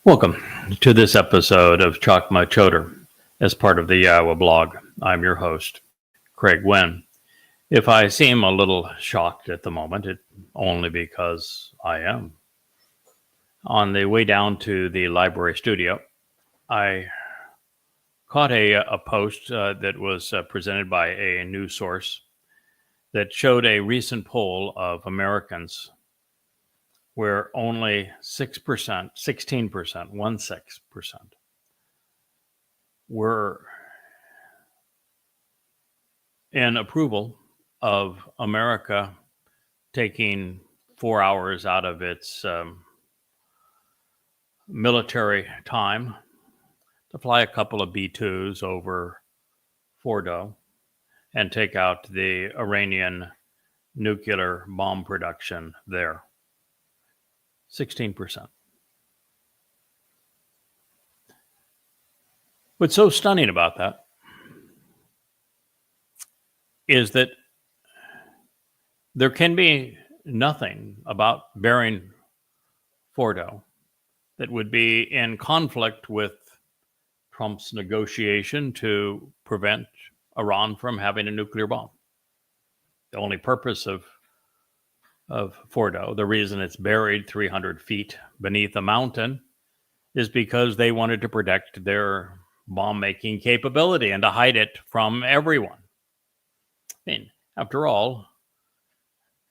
Welcome to this episode of Chakmah Choter as part of the Iowa blog. I'm your host, Craig Wynn. If I seem a little shocked at the moment, it's only because I am. On the way down to the library studio, I caught a post that was presented by a news source that showed a recent poll of Americans where only 6%, 16%, 16%, were in approval of America taking 4 hours out of its military time to fly a couple of B-2s over Fordo and take out the Iranian nuclear bomb production there. 16%. What's so stunning about that is that there can be nothing about bearing Fordo that would be in conflict with Trump's negotiation to prevent Iran from having a nuclear bomb. The only purpose of Fordo, the reason it's buried 300 feet beneath a mountain, is because they wanted to protect their bomb-making capability and to hide it from everyone. I mean, after all,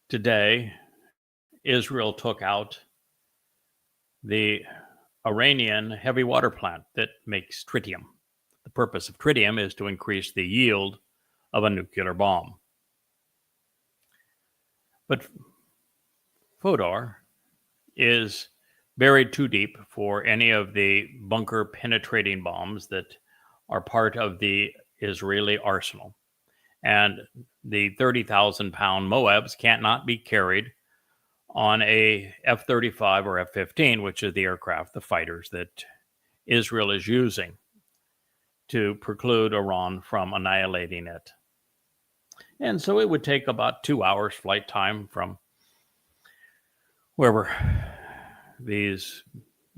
today, Israel took out the Iranian heavy water plant that makes tritium. The purpose of tritium is to increase the yield of a nuclear bomb. But Fodor is buried too deep for any of the bunker penetrating bombs that are part of the Israeli arsenal. And the 30,000 pound Moabs cannot be carried on a F-35 or F-15, which is the aircraft, the fighters that Israel is using to preclude Iran from annihilating it. And so it would take about 2 hours flight time from wherever these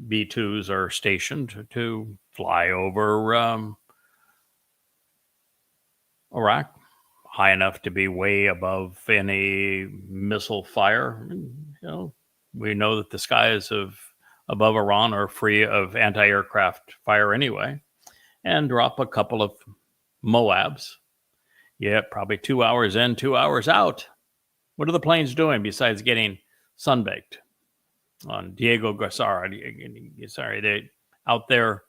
B-2s are stationed to fly over Iraq, high enough to be way above any missile fire. We know that the skies above Iran are free of anti-aircraft fire anyway, and drop a couple of Moabs. Yeah, probably 2 hours in, 2 hours out. What are the planes doing besides getting sunbaked? On Diego Garcia, they out there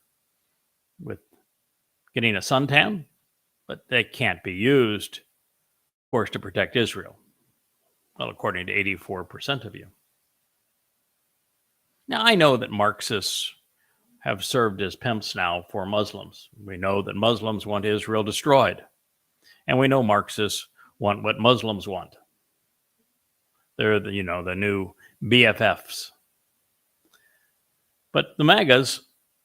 with getting a suntan, but they can't be used, of course, to protect Israel. Well, according to 84% of you. Now, I know that Marxists have served as pimps now for Muslims. We know that Muslims want Israel destroyed. And we know Marxists want what Muslims want. They're the new BFFs. But the MAGAs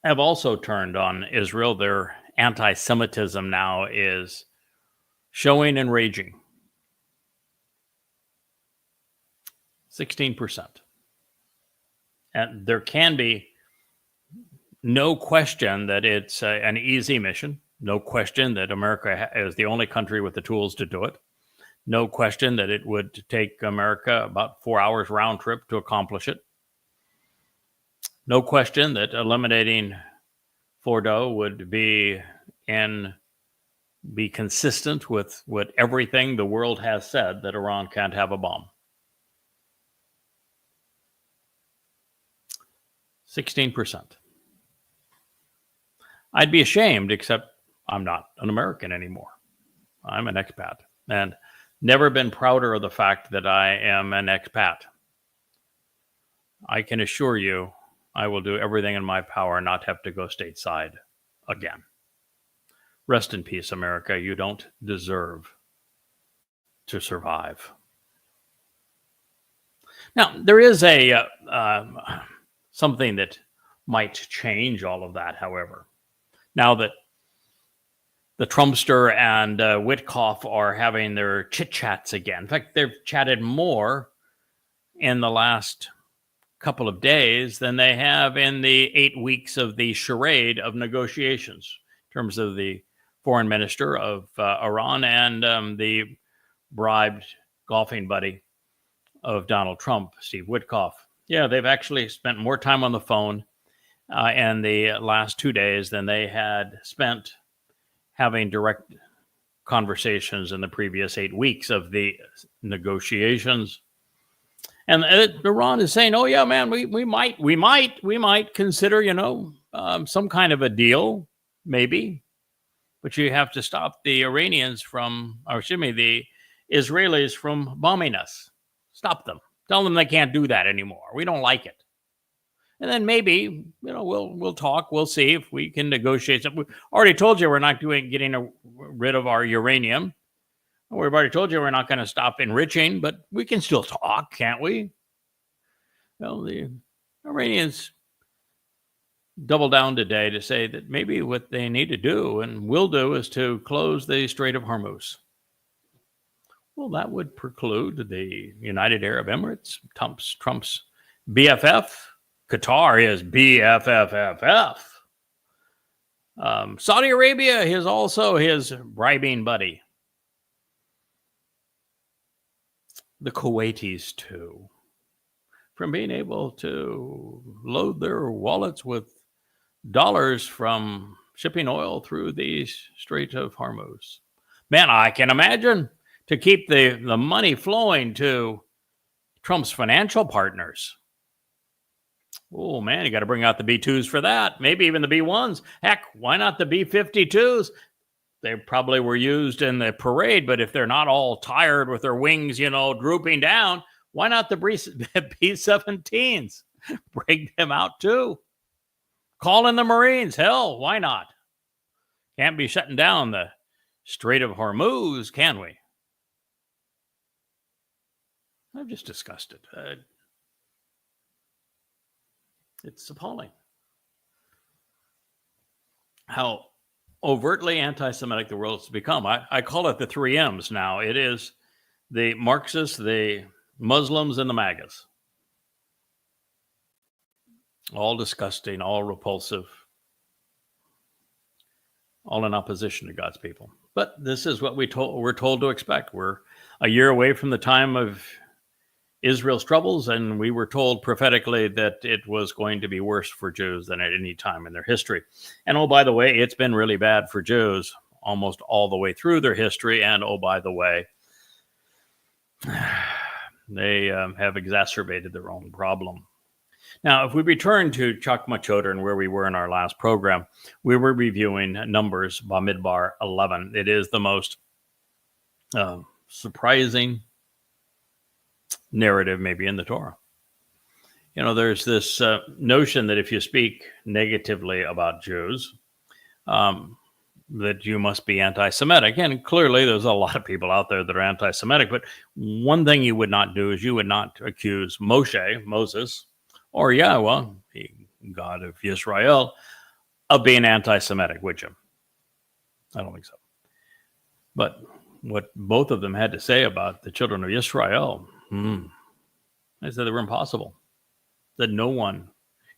have also turned on Israel. Their anti-Semitism now is showing and raging. 16%. And there can be no question that it's an easy mission. No question that America is the only country with the tools to do it. No question that it would take America about 4 hours round trip to accomplish it. No question that eliminating Fordo would be consistent with what everything the world has said, that Iran can't have a bomb. 16%. I'd be ashamed, except I'm not an American anymore. I'm an expat, and never been prouder of the fact that I am an expat. I can assure you I will do everything in my power not have to go stateside again. Rest in peace, America. You don't deserve to survive. Now, there is something that might change all of that, however. Now that the Trumpster and Witkoff are having their chit-chats again. In fact, they've chatted more in the last couple of days than they have in the 8 weeks of the charade of negotiations in terms of the foreign minister of Iran and the bribed golfing buddy of Donald Trump, Steve Witkoff. Yeah, they've actually spent more time on the phone in the last 2 days than they had spent having direct conversations in the previous 8 weeks of the negotiations. And Iran is saying, "Oh yeah, man, we might consider, some kind of a deal, maybe, but you have to stop the Iranians the Israelis from bombing us. Stop them. Tell them they can't do that anymore. We don't like it. And then maybe, we'll talk. We'll see if we can negotiate something. We already told you we're not getting rid of our uranium. We've already told you we're not going to stop enriching, but we can still talk, can't we?" Well, the Iranians double down today to say that maybe what they need to do and will do is to close the Strait of Hormuz. Well, that would preclude the United Arab Emirates, Trump's BFF. Qatar is BFFFF. Saudi Arabia is also his bribing buddy. The Kuwaitis, too, from being able to load their wallets with dollars from shipping oil through the Strait of Hormuz. Man, I can imagine to keep the money flowing to Trump's financial partners. Oh, man, you got to bring out the B-2s for that. Maybe even the B-1s. Heck, why not the B-52s? They probably were used in the parade, but if they're not all tired with their wings, drooping down, why not the B-17s? Bring them out too. Call in the Marines. Hell, why not? Can't be shutting down the Strait of Hormuz, can we? I've just discussed it. It's appalling how overtly anti-Semitic the world has become. I call it the 3 M's now. It is the Marxists, the Muslims, and the MAGAs. All disgusting, all repulsive, all in opposition to God's people. But this is what we're told to expect. We're a year away from the time of Israel's troubles, and we were told prophetically that it was going to be worse for Jews than at any time in their history. And oh, by the way, it's been really bad for Jews almost all the way through their history. And oh, by the way, they have exacerbated their own problem. Now, if we return to Chakmah Choter and where we were in our last program, we were reviewing Numbers, Bamidbar 11. It is the most surprising narrative maybe in the Torah. There's this notion that if you speak negatively about Jews, that you must be anti-Semitic. And clearly there's a lot of people out there that are anti-Semitic, but one thing you would not do is you would not accuse Moses, or Yahweh, the God of Israel, of being anti-Semitic, would you? I don't think so. But what both of them had to say about the children of Israel, they said they were impossible. That no one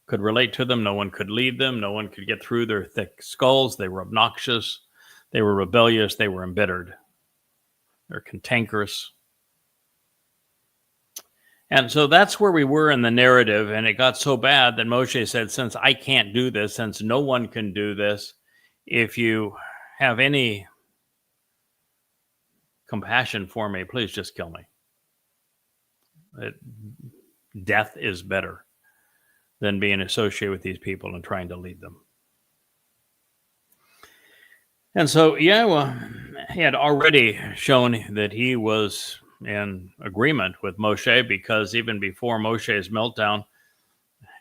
could relate to them, no one could lead them, no one could get through their thick skulls. They were obnoxious, they were rebellious, they were embittered, they're cantankerous. And so that's where we were in the narrative, and it got so bad that Moshe said, since I can't do this, since no one can do this, if you have any compassion for me, please just kill me. Death is better than being associated with these people and trying to lead them. And so Yahweh had already shown that he was in agreement with Moshe, because even before Moshe's meltdown,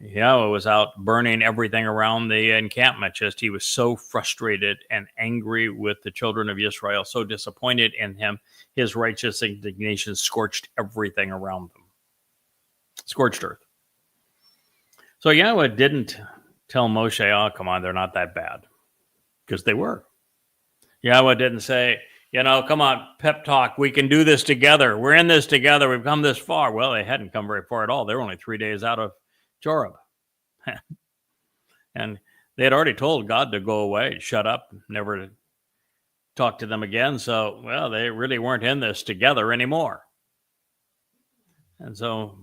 Yahweh was out burning everything around the encampment. Just he was so frustrated and angry with the children of Israel, so disappointed in him. His righteous indignation scorched everything around them. Scorched earth. So Yahweh didn't tell Moshe, oh, come on, they're not that bad. Because they were. Yahweh didn't say, come on, pep talk, we can do this together. We're in this together. We've come this far. Well, they hadn't come very far at all. They were only 3 days out of Jorah. And they had already told God to go away, shut up, never to talk to them again. So, well, they really weren't in this together anymore. And so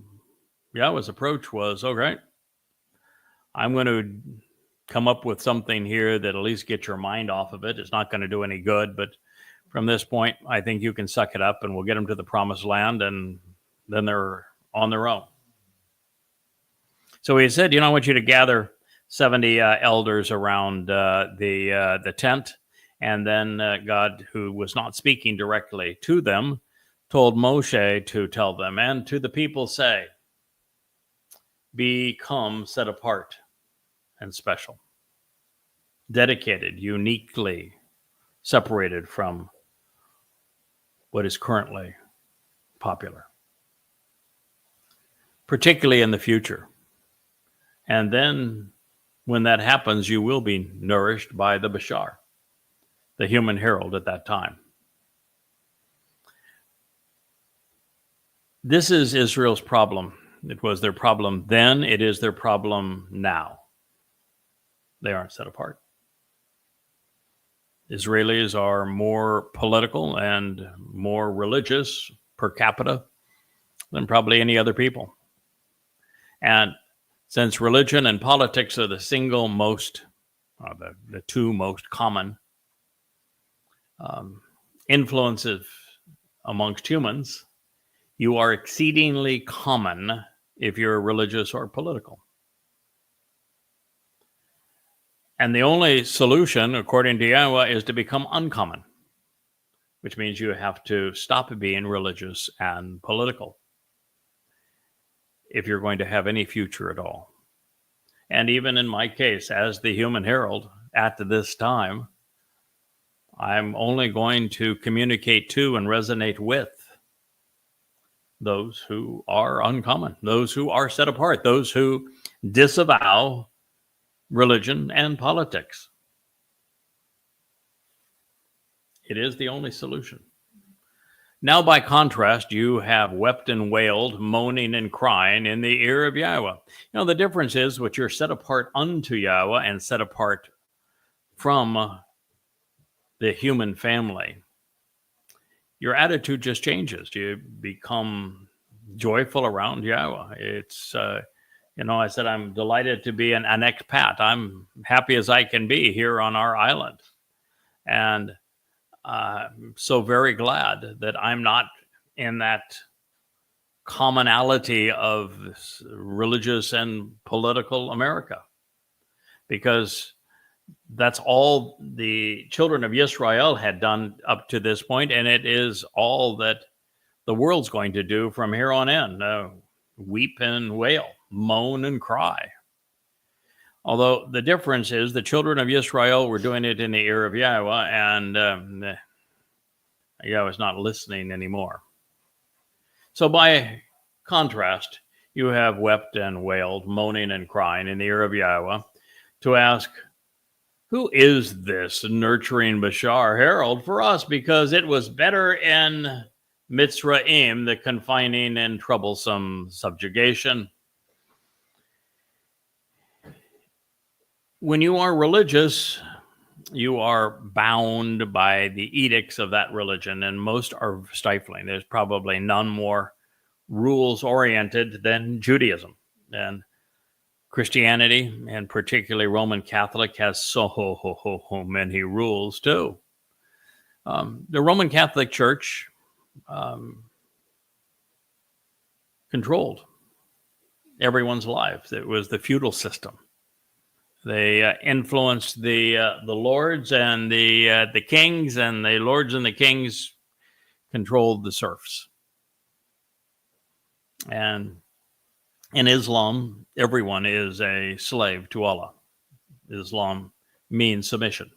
Yahweh's approach was, okay, I'm going to come up with something here that at least get your mind off of it. It's not going to do any good, but from this point, I think you can suck it up and we'll get them to the promised land, and then they're on their own. So he said, I want you to gather 70 elders around the tent. And then God, who was not speaking directly to them, told Moshe to tell them, and to the people say, become set apart and special, dedicated, uniquely separated from what is currently popular, particularly in the future. And then when that happens, you will be nourished by the Bashar, the human herald at that time. This is Israel's problem. It was their problem then. It is their problem now. They aren't set apart. Israelis are more political and more religious per capita than probably any other people. And since religion and politics are the single most, the two most common influences amongst humans, you are exceedingly common if you're religious or political. And the only solution, according to Yahweh, is to become uncommon, which means you have to stop being religious and political if you're going to have any future at all. And even in my case, as the human herald at this time, I'm only going to communicate to and resonate with those who are uncommon, those who are set apart, those who disavow religion and politics. It is the only solution. Now, by contrast, you have wept and wailed, moaning and crying in the ear of Yahweh. The difference is what you're set apart unto Yahweh and set apart from the human family. Your attitude just changes. You become joyful around Yahweh. It's, I said, I'm delighted to be an expat. I'm happy as I can be here on our island. And I'm so very glad that I'm not in that commonality of religious and political America, because that's all the children of Israel had done up to this point, and it is all that the world's going to do from here on in. Weep and wail, moan and cry. Although the difference is the children of Israel were doing it in the ear of Yahweh, and Yahweh's not listening anymore. So by contrast, you have wept and wailed, moaning and crying in the ear of Yahweh to ask, who is this nurturing Bashar herald for us? Because it was better in Mitzrayim, the confining and troublesome subjugation. When you are religious, you are bound by the edicts of that religion, and most are stifling. There's probably none more rules-oriented than Judaism. And Christianity, and particularly Roman Catholic, has so many rules too. The Roman Catholic Church controlled everyone's lives. It was the feudal system. They influenced the lords and the kings, and the lords and the kings controlled the serfs. And in Islam, everyone is a slave to Allah. Islam means submission.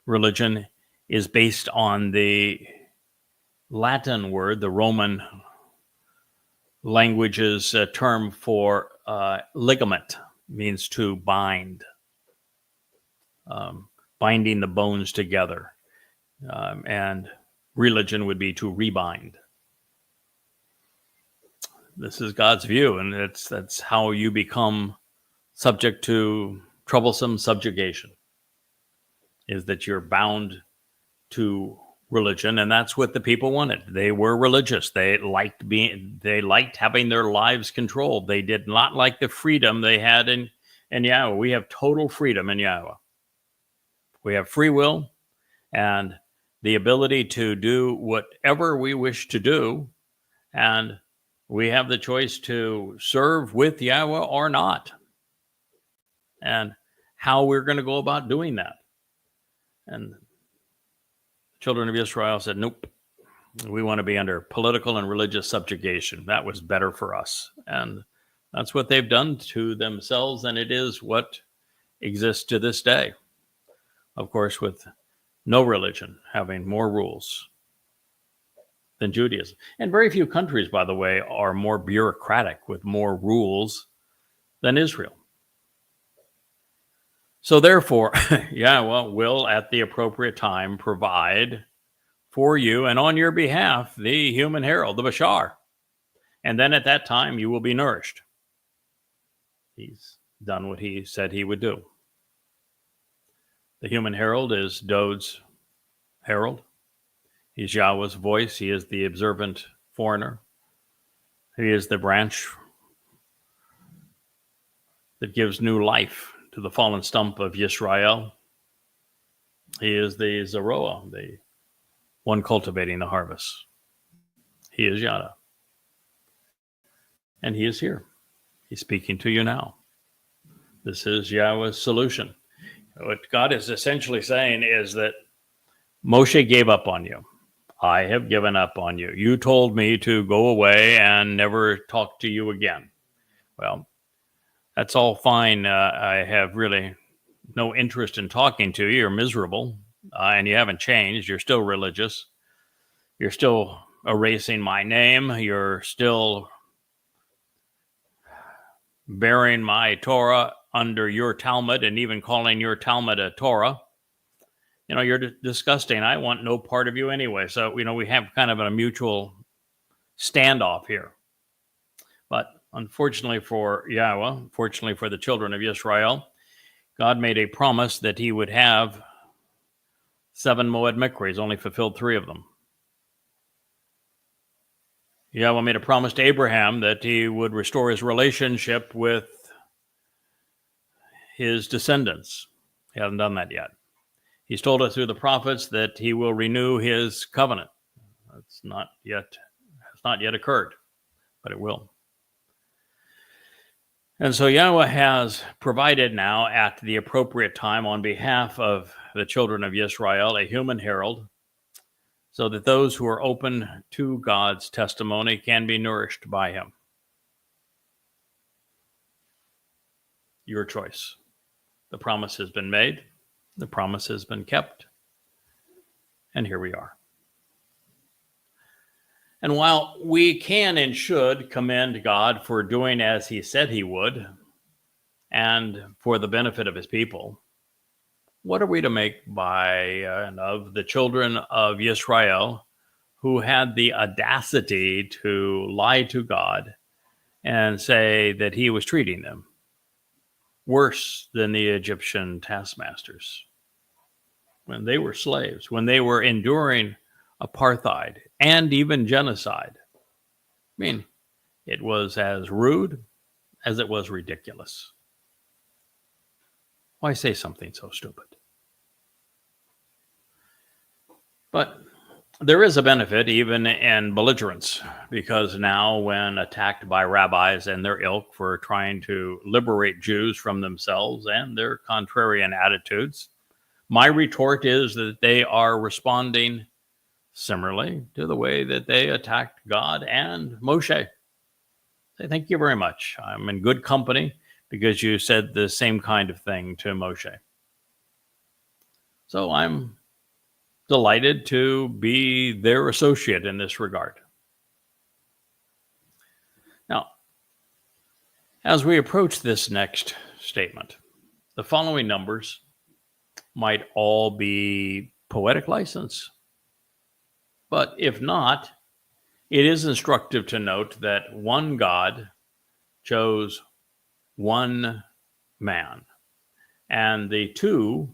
Religion is based on the Latin word, the Roman language's term for ligament, means to bind, binding the bones together. And religion would be to rebind. This is God's view, and that's how you become subject to troublesome subjugation, is that you're bound to religion, and that's what the people wanted. They were religious. They liked having their lives controlled. They did not like the freedom they had in Yahweh. We have total freedom in Yahweh. We have free will and the ability to do whatever we wish to do, and we have the choice to serve with Yahweh or not, and how we're going to go about doing that. And children of Israel said, nope, we want to be under political and religious subjugation. That was better for us. And that's what they've done to themselves, and it is what exists to this day. Of course, with no religion having more rules than Judaism. And very few countries, by the way, are more bureaucratic with more rules than Israel. So therefore, Yahweh will, at the appropriate time, provide for you and on your behalf the human herald, the Bashar. And then at that time, you will be nourished. He's done what he said he would do. The human herald is Dod's herald. He's Yahweh's voice. He is the observant foreigner. He is the branch that gives new life to the fallen stump of Yisrael. He is the Zeroah, the one cultivating the harvest. He is Yada. And he is here. He's speaking to you now. This is Yahweh's solution. What God is essentially saying is that Moshe gave up on you. I have given up on you. You told me to go away and never talk to you again. Well, that's all fine. I have really no interest in talking to you. You're miserable, and you haven't changed. You're still religious. You're still erasing my name. You're still bearing my Torah under your Talmud and even calling your Talmud a Torah. You know, you're disgusting. I want no part of you anyway. So, you know, we have kind of a mutual standoff here. But unfortunately for Yahweh, fortunately for the children of Israel, God made a promise that he would have 7 Moed Mikra. He's only fulfilled 3 of them. Yahweh made a promise to Abraham that he would restore his relationship with his descendants. He hasn't done that yet. He's told us through the prophets that he will renew his covenant. Has not yet occurred, but it will. And so Yahweh has provided now at the appropriate time on behalf of the children of Israel a human herald, so that those who are open to God's testimony can be nourished by him. Your choice. The promise has been made. The promise has been kept. And here we are. And while we can and should commend God for doing as he said he would, and for the benefit of his people, what are we to make of the children of Israel who had the audacity to lie to God and say that he was treating them worse than the Egyptian taskmasters when they were slaves, when they were enduring apartheid and even genocide? I mean, it was as rude as it was ridiculous. Why say something so stupid? But there is a benefit even in belligerence, because now when attacked by rabbis and their ilk for trying to liberate Jews from themselves and their contrarian attitudes, my retort is that they are responding similarly to the way that they attacked God and Moshe. Say, thank you very much. I'm in good company because you said the same kind of thing to Moshe. So I'm delighted to be their associate in this regard. Now, as we approach this next statement, the following numbers might all be poetic license. But if not, It is instructive to note that one God chose one man, and the two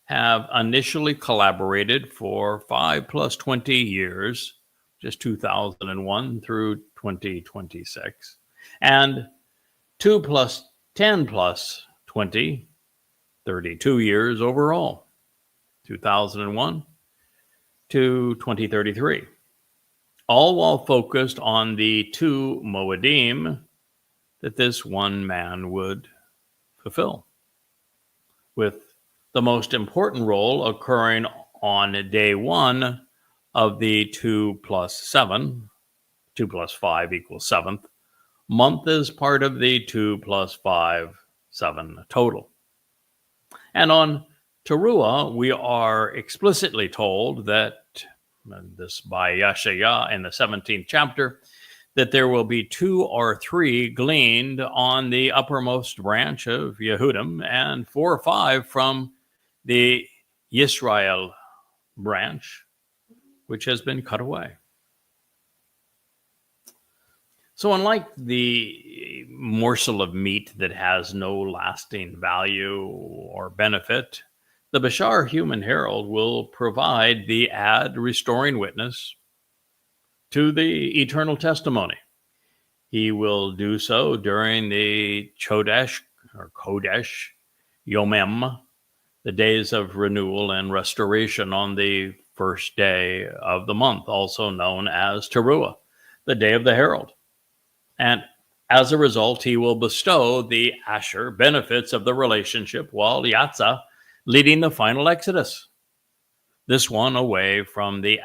have initially collaborated for 5 plus 20 years, just 2001 through 2026, and 2 plus 10 plus 20, 32 years overall, 2001 to 2033, all while focused on the two Moedim that this one man would fulfill, with the most important role occurring on day one of the 2 plus 7, 2 plus 5 equals 7th, month as part of the 2 plus 5, 7 total. And on Teruah, we are explicitly told that, and this by Yeshaya in the 17th chapter, that there will be 2 or 3 gleaned on the uppermost branch of Yehudim, and 4 or 5 from the Yisrael branch, which has been cut away. So unlike the morsel of meat that has no lasting value or benefit, the Bashar Human Herald will provide the ad restoring witness to the eternal testimony. He will do so during the Chodesh or Kodesh Yomem, the days of renewal and restoration on the first day of the month, also known as Teruah, the day of the herald. And as a result, he will bestow the Asher benefits of the relationship while Yatzah leading the final exodus. This one away from the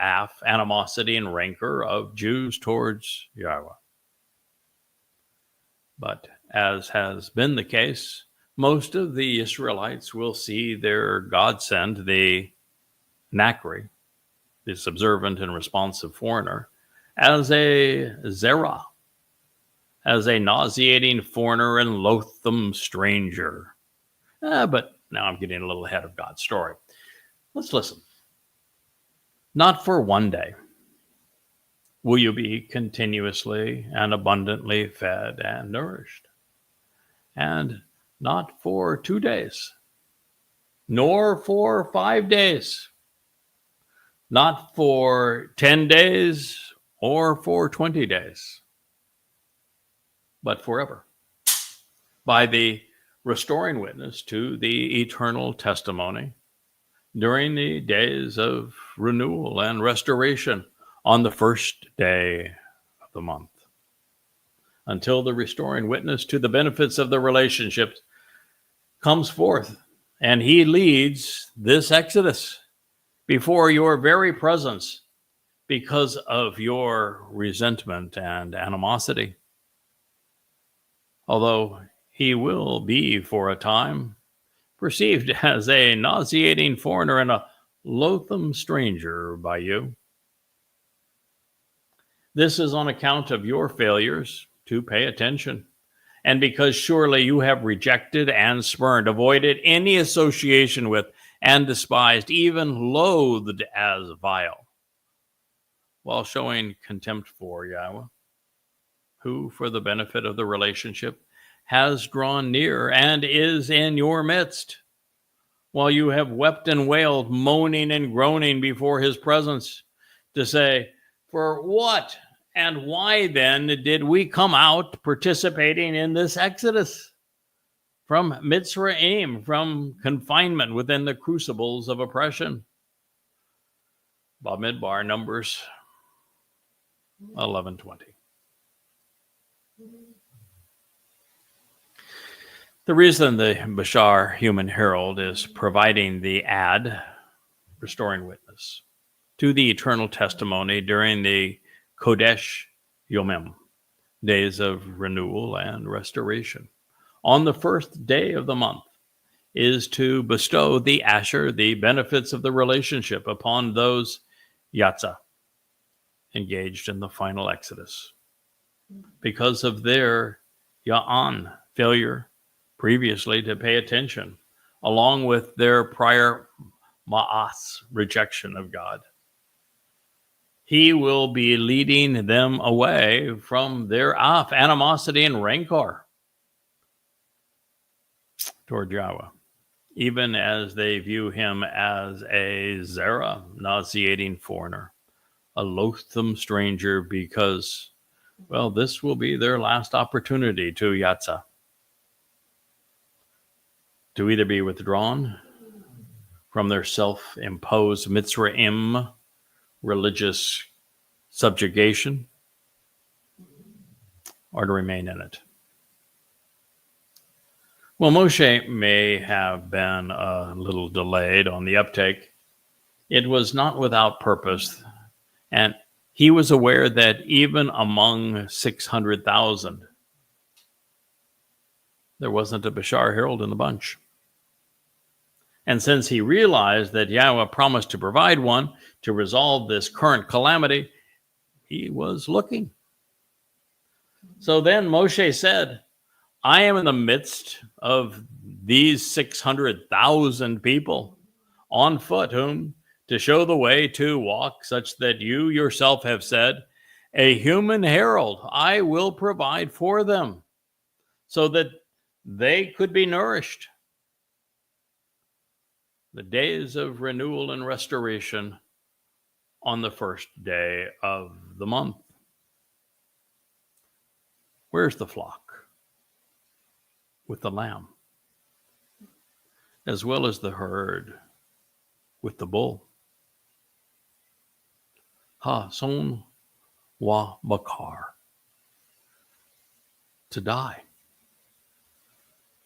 animosity and rancor of Jews towards Yahweh. But as has been the case, most of the Israelites will see their godsend, the Nakri, this observant and responsive foreigner, as a zerah, as a nauseating foreigner and loathsome stranger. But now I'm getting a little ahead of God's story. Let's listen. Not for one day will you be continuously and abundantly fed and nourished, and not for 2 days, nor for 5 days, not for 10 days or for 20 days, but forever, by the restoring witness to the eternal testimony during the days of renewal and restoration on the first day of the month, until the restoring witness to the benefits of the relationship comes forth, and he leads this exodus before your very presence because of your resentment and animosity. Although he will be, for a time, perceived as a nauseating foreigner and a loathsome stranger by you. This is on account of your failures to pay attention, and because surely you have rejected and spurned, avoided any association with, and despised, even loathed as vile, while showing contempt for Yahweh, who, for the benefit of the relationship, has drawn near and is in your midst, while you have wept and wailed, moaning and groaning before his presence, to say, for what and why then did we come out participating in this exodus from Mitzrayim, from confinement within the crucibles of oppression? Bamidbar, Numbers 11:20. The reason the Bashar Human Herald is providing the ad, restoring witness, to the eternal testimony during the Kodesh Yomim, days of renewal and restoration, on the first day of the month, is to bestow the Asher, the benefits of the relationship, upon those Yatzah, engaged in the final exodus, because of their Ya'an, failure previously to pay attention, along with their prior Ma'as, rejection of God. He will be leading them away from their animosity and rancor toward Yahweh, even as they view him as a Zerah, nauseating foreigner, a loathsome stranger, because, well, this will be their last opportunity to Yatzah, to either be withdrawn from their self-imposed Mitzrayim religious subjugation, or to remain in it. Well, Moshe may have been a little delayed on the uptake. It was not without purpose, and he was aware that even among 600,000, there wasn't a Bashar herald in the bunch. And since he realized that Yahweh promised to provide one to resolve this current calamity, he was looking. So then Moshe said, I am in the midst of these 600,000 people on foot, whom to show the way to walk, such that you yourself have said, a human herald I will provide for them, so that they could be nourished. The days of renewal and restoration on the first day of the month. Where's the flock? With the lamb, as well as the herd with the bull. Ha son wa bakar, to die,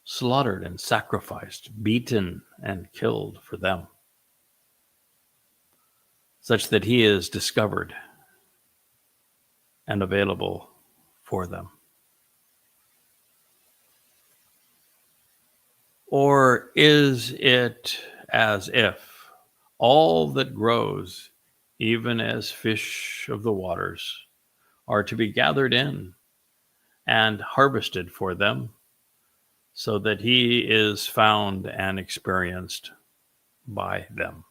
slaughtered and sacrificed, beaten and killed for them, such that he is discovered and available for them. Or is it as if all that grows, even as fish of the waters, are to be gathered in and harvested for them, so that he is found and experienced by them?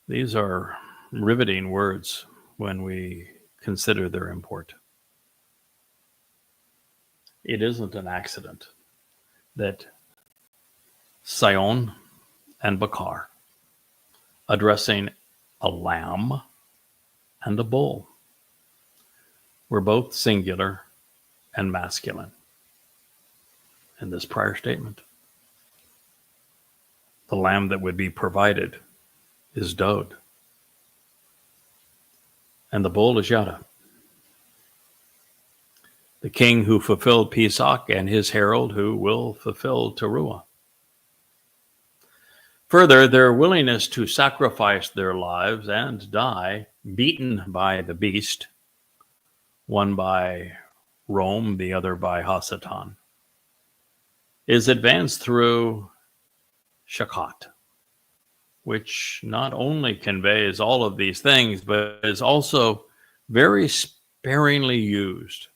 These are riveting words when we consider their import. It isn't an accident that Sion and Bakar, addressing a lamb and a bull, were both singular and masculine in this prior statement. The lamb that would be provided is Dod, and the bull is Yada, the king who fulfilled Pesach and his herald who will fulfill Teruah. Further, their willingness to sacrifice their lives and die, beaten by the beast, one by Rome, the other by Hasatan, is advanced through Shakat, which not only conveys all of these things, but is also very sparingly used.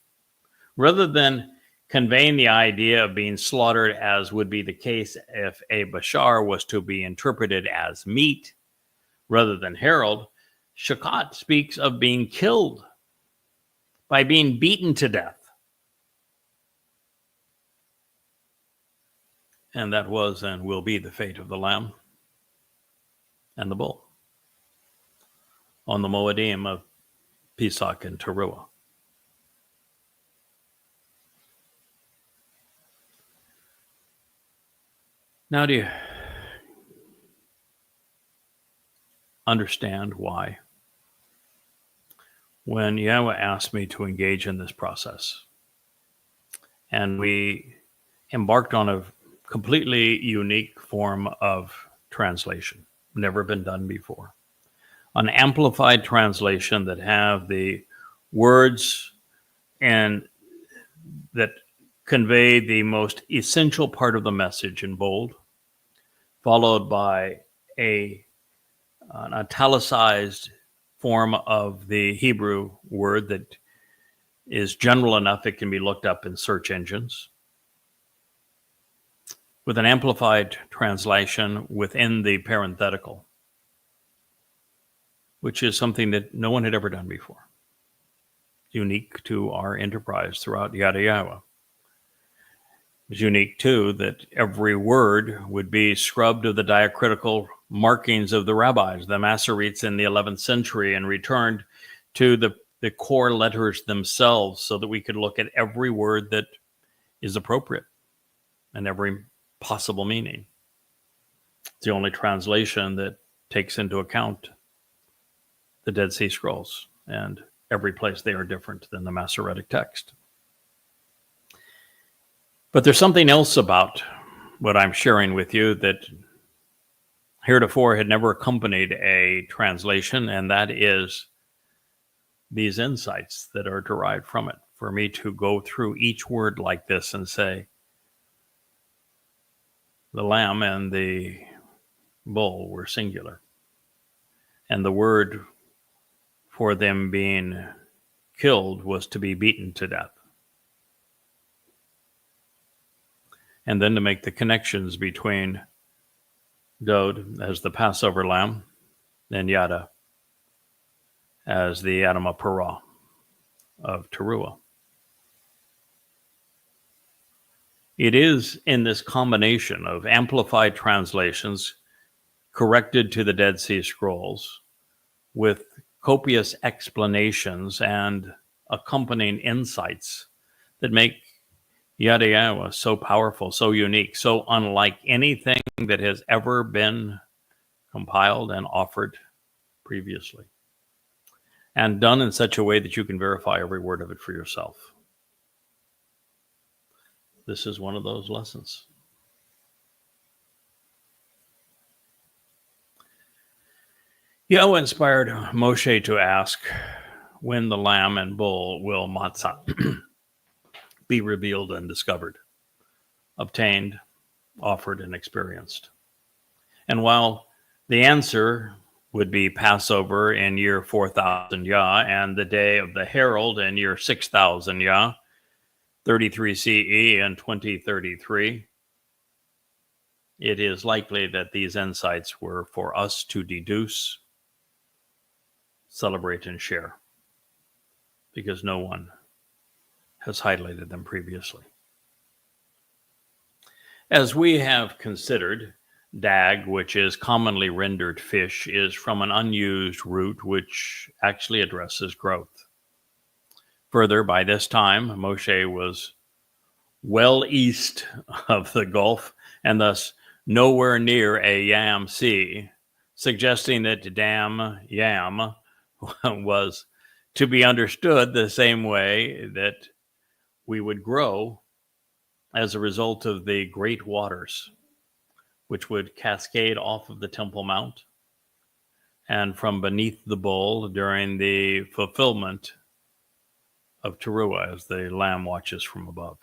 Rather than conveying the idea of being slaughtered, as would be the case if a bashar was to be interpreted as meat rather than herald, Shakat speaks of being killed by being beaten to death. And that was and will be the fate of the lamb and the bull on the Moedim of Pesach and Teruah. Now, do you understand why, when Yahweh asked me to engage in this process, and we embarked on a completely unique form of translation, never been done before, an amplified translation that have the words and that convey the most essential part of the message in bold, followed by an italicized form of the Hebrew word that is general enough it can be looked up in search engines, with an amplified translation within the parenthetical. which is something that no one had ever done before, unique to our enterprise throughout Yada Yawa. It was unique, too, that every word would be scrubbed of the diacritical markings of the rabbis, the Masoretes in the 11th century, and returned to the core letters themselves so that we could look at every word that is appropriate and every possible meaning. It's the only translation that takes into account the Dead Sea Scrolls, and every place they are different than the Masoretic text. But there's something else about what I'm sharing with you that heretofore had never accompanied a translation, and that is these insights that are derived from it. For me to go through each word like this and say, the lamb and the bull were singular, and the word for them being killed was to be beaten to death. And then to make the connections between Dod as the Passover lamb and Yada as the Adamah Parah of Teruah. It is in this combination of amplified translations corrected to the Dead Sea Scrolls with copious explanations and accompanying insights that make Yada Yawa so powerful, so unique, so unlike anything that has ever been compiled and offered previously, and done in such a way that you can verify every word of it for yourself. This is one of those lessons. Yahweh inspired Moshe to ask when the lamb and bull will matzah be revealed and discovered, obtained, offered, and experienced. And while the answer would be Passover in year 4000 Yah and the day of the herald in year 6000 Yah, 33 CE and 2033, it is likely that these insights were for us to deduce, celebrate, and share, because no one has highlighted them previously. As we have considered, dag, which is commonly rendered fish, is from an unused root which actually addresses growth. Further, by this time, Moshe was well east of the Gulf and thus nowhere near a Yam Sea, suggesting that Dam Yam was to be understood the same way that we would grow as a result of the great waters, which would cascade off of the Temple Mount and from beneath the bull during the fulfillment of Teruah as the lamb watches from above.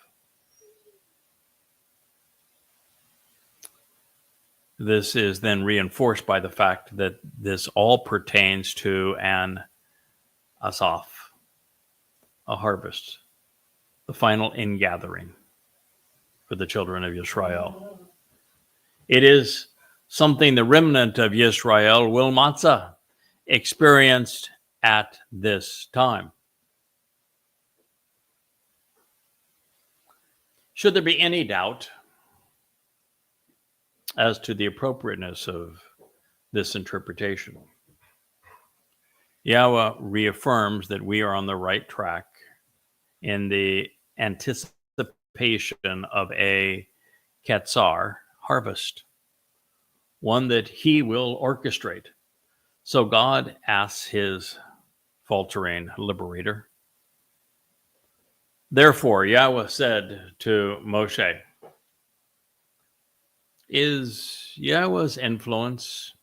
This is then reinforced by the fact that this all pertains to an asaf, a harvest, the final ingathering for the children of Yisrael. It is something the remnant of Yisrael will matzah, experienced at this time. Should there be any doubt as to the appropriateness of this interpretation, Yahweh reaffirms that we are on the right track in the anticipation of a Ketzar harvest, one that he will orchestrate. So God asks his faltering liberator. Therefore, Yahweh said to Moshe, is Yahweh's influence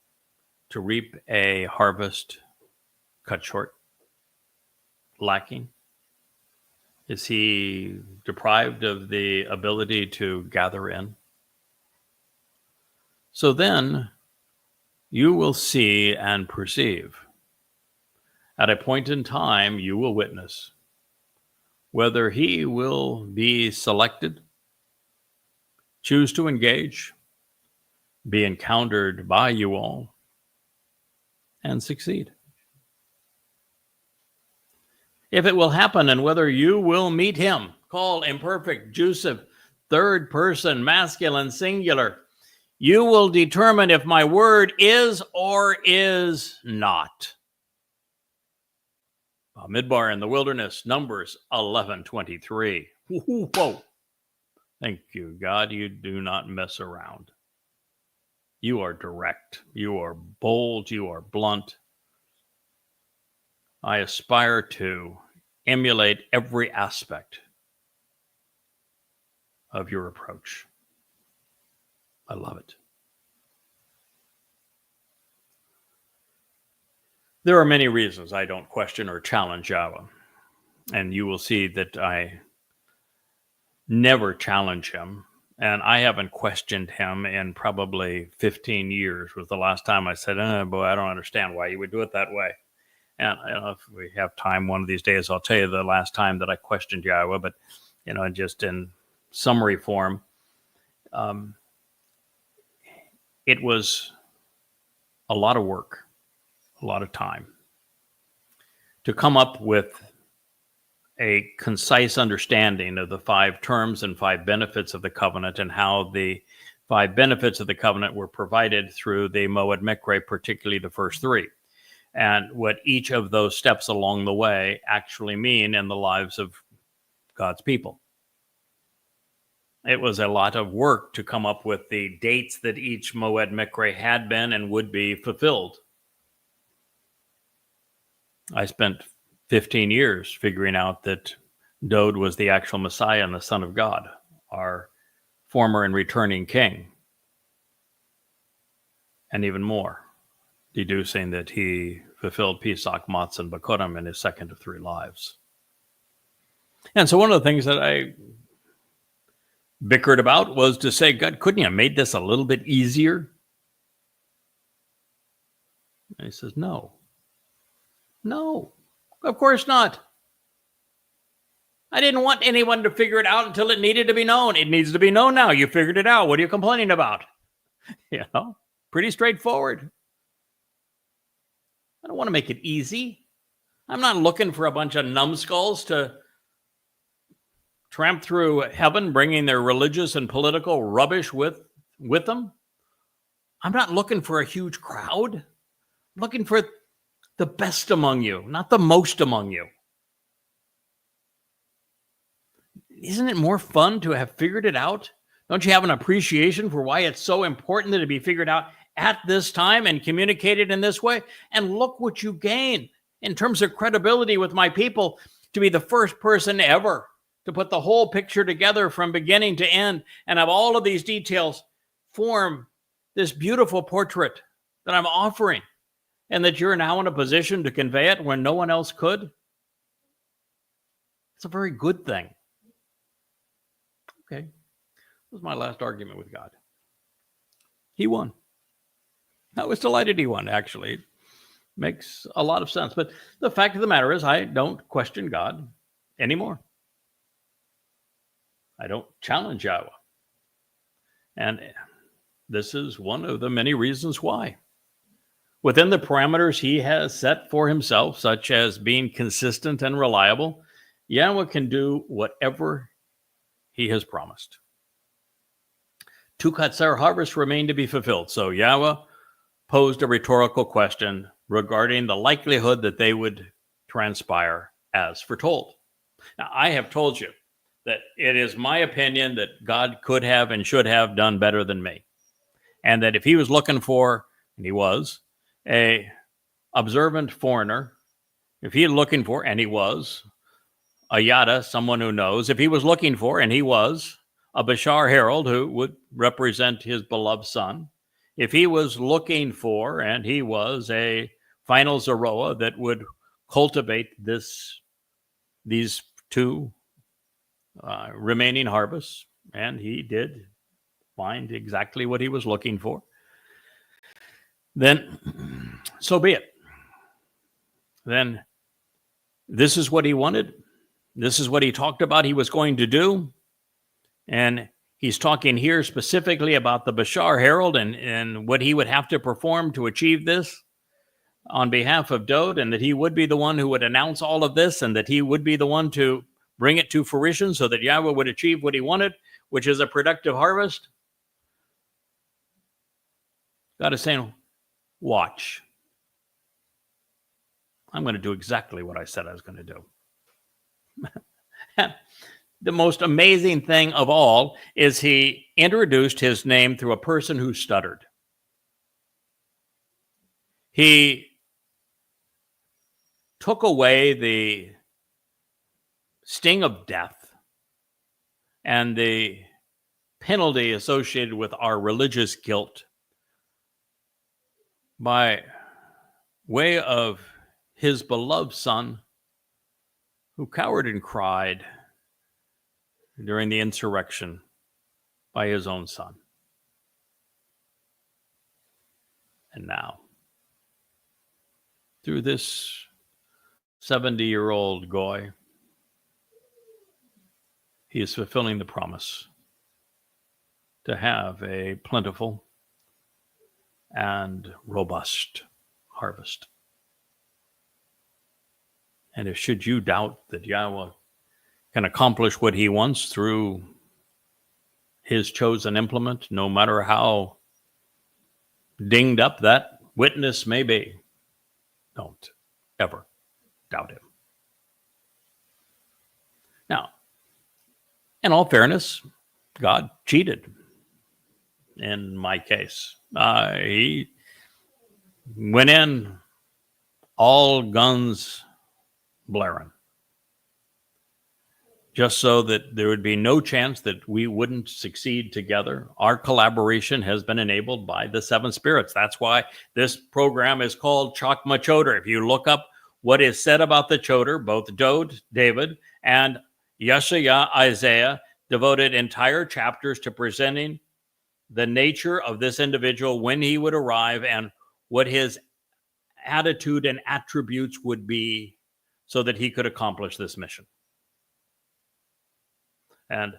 to reap a harvest cut short, lacking? Is he deprived of the ability to gather in? So then you will see and perceive. At a point in time, you will witness whether he will be selected, choose to engage, be encountered by you all, and succeed. if it will happen and whether you will meet him. Call imperfect, jussive, third person, masculine, singular. You will determine if my word is or is not. Midbar in the wilderness, Numbers 11:23. Whoa. Thank you, God. You do not mess around. You are direct. You are bold. You are blunt. I aspire to emulate every aspect of your approach. I love it. There are many reasons I don't question or challenge Yahweh. And you will see that I never challenge him. And I haven't questioned him in probably 15 years was the last time I said, boy, I don't understand why you would do it that way. And if we have time one of these days, I'll tell you the last time that I questioned Yahweh. But, just in summary form, it was a lot of work, a lot of time to come up with a concise understanding of the 5 terms and 5 benefits of the covenant and how the 5 benefits of the covenant were provided through the Moed Mikre, particularly the first 3, and what each of those steps along the way actually mean in the lives of God's people. It was a lot of work to come up with the dates that each Moed Mikre had been and would be fulfilled. I spent 15 years figuring out that Dode was the actual Messiah and the Son of God, our former and returning king. And even more, deducing that he fulfilled Pesach, Matzah, and Bakurim in his second of 3 lives. And so one of the things that I bickered about was to say, God, couldn't you have made this a little bit easier? And he says, no, of course not. I didn't want anyone to figure it out until it needed to be known. It needs to be known now. You figured it out. What are you complaining about? Pretty straightforward. I don't want to make it easy. I'm not looking for a bunch of numbskulls to tramp through heaven, bringing their religious and political rubbish with them. I'm not looking for a huge crowd. I'm looking for the best among you, not the most among you. Isn't it more fun to have figured it out? Don't you have an appreciation for why it's so important that it be figured out at this time and communicated in this way? And look what you gain in terms of credibility with my people, to be the first person ever to put the whole picture together from beginning to end and have all of these details form this beautiful portrait that I'm offering, and that you're now in a position to convey it when no one else could. It's a very good thing. Okay. That was my last argument with God. He won. I was delighted he won, actually. It makes a lot of sense. But the fact of the matter is, I don't question God anymore. I don't challenge Yahweh. And this is one of the many reasons why. Within the parameters he has set for himself, such as being consistent and reliable, Yahweh can do whatever he has promised. 2 Katzar harvests remain to be fulfilled. So Yahweh posed a rhetorical question regarding the likelihood that they would transpire as foretold. Now, I have told you that it is my opinion that God could have and should have done better than me. And that if he was looking for, and he was, a observant foreigner, if he was looking for, and he was, a Yada, someone who knows, if he was looking for, and he was, a Bashar herald who would represent his beloved son, if he was looking for, and he was, a final Zeroah that would cultivate these 2 remaining harvests, and he did find exactly what he was looking for, then so be it. Then this is what he wanted. This is what he talked about he was going to do. And he's talking here specifically about the Bashar herald and what he would have to perform to achieve this. on behalf of Dode, and that he would be the one who would announce all of this, and that he would be the one to bring it to fruition so that Yahweh would achieve what he wanted, which is a productive harvest. God is saying, watch. I'm going to do exactly what I said I was going to do. The most amazing thing of all is he introduced his name through a person who stuttered. He took away the sting of death and the penalty associated with our religious guilt by way of his beloved Son, who cowered and cried during the insurrection by his own Son. And now, through this 70-year-old Goy, he is fulfilling the promise to have a plentiful and robust harvest. And if should you doubt that Yahweh can accomplish what he wants through his chosen implement, no matter how dinged up that witness may be, don't ever doubt him. Now, in all fairness, God cheated in my case. He went in all guns blaring, just so that there would be no chance that we wouldn't succeed together. Our collaboration has been enabled by the seven spirits. That's why this program is called Chakmah Choter. If you look up what is said about the Choter, both Dode, David, and Yeshaya, Isaiah, devoted entire chapters to presenting the nature of this individual when he would arrive and what his attitude and attributes would be so that he could accomplish this mission. And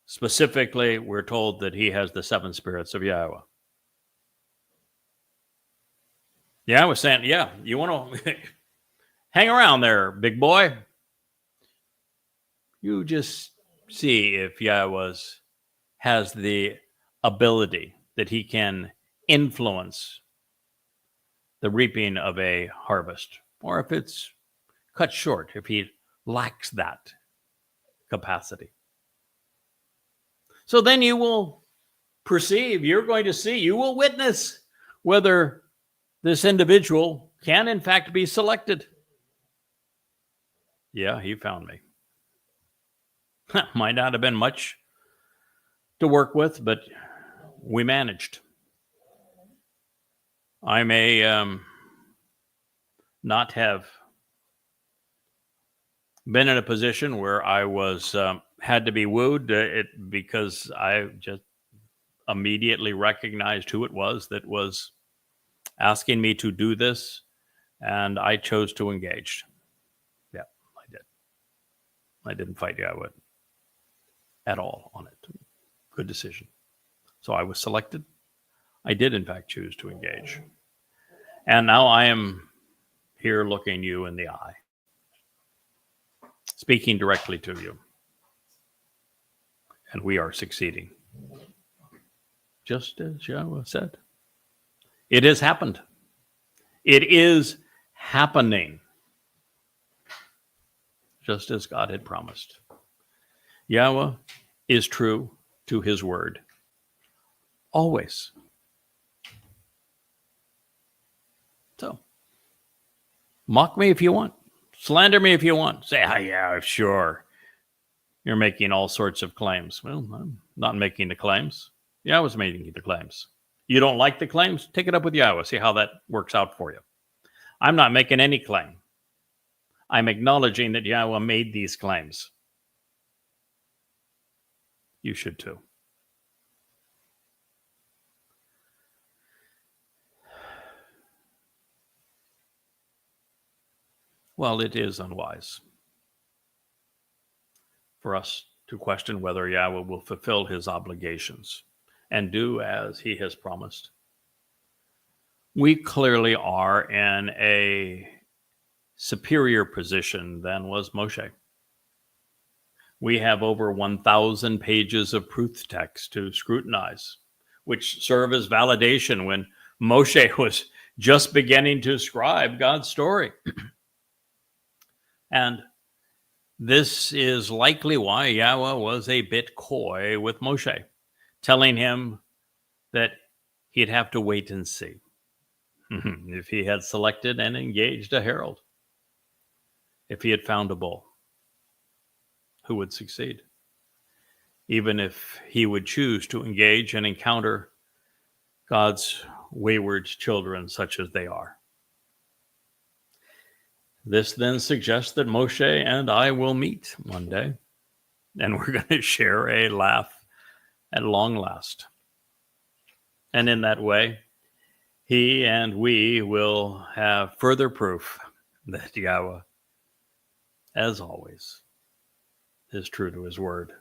specifically, we're told that he has the seven spirits of Yahweh. Yeah, I was saying, yeah, you want to hang around there, big boy. You just see if Yahweh has the ability that he can influence the reaping of a harvest, or if it's cut short, if he lacks that capacity. So then you will perceive, you're going to see, you will witness whether this individual can in fact be selected. Yeah, he found me. Might not have been much to work with, but we managed. I may not have been in a position where I was had to be wooed because I just immediately recognized who it was that was asking me to do this, and I chose to engage. Yeah, I did. I didn't fight Yahweh at all on it. Good decision. So I was selected. I did, in fact, choose to engage. And now I am here looking you in the eye, speaking directly to you. And we are succeeding. Just as Yahweh said. It has happened. It is happening. Just as God had promised. Yahweh is true to his word. Always. So, mock me if you want. Slander me if you want. Say, yeah, sure. You're making all sorts of claims. Well, I'm not making the claims. Yahweh's making the claims. You don't like the claims? Take it up with Yahweh. See how that works out for you. I'm not making any claim. I'm acknowledging that Yahweh made these claims. You should too. Well, it is unwise for us to question whether Yahweh will fulfill his obligations and do as he has promised We clearly are in a superior position than was Moshe. We have over 1,000 pages of proof text to scrutinize, which serve as validation when Moshe was just beginning to scribe God's story. And this is likely why Yahweh was a bit coy with Moshe, telling him that he'd have to wait and see if he had selected and engaged a herald, if he had found a bull who would succeed, even if he would choose to engage and encounter God's wayward children such as they are. This then suggests that Moshe and I will meet one day, and we're going to share a laugh at long last. And in that way, he and we will have further proof that Yahweh, as always, is true to his word.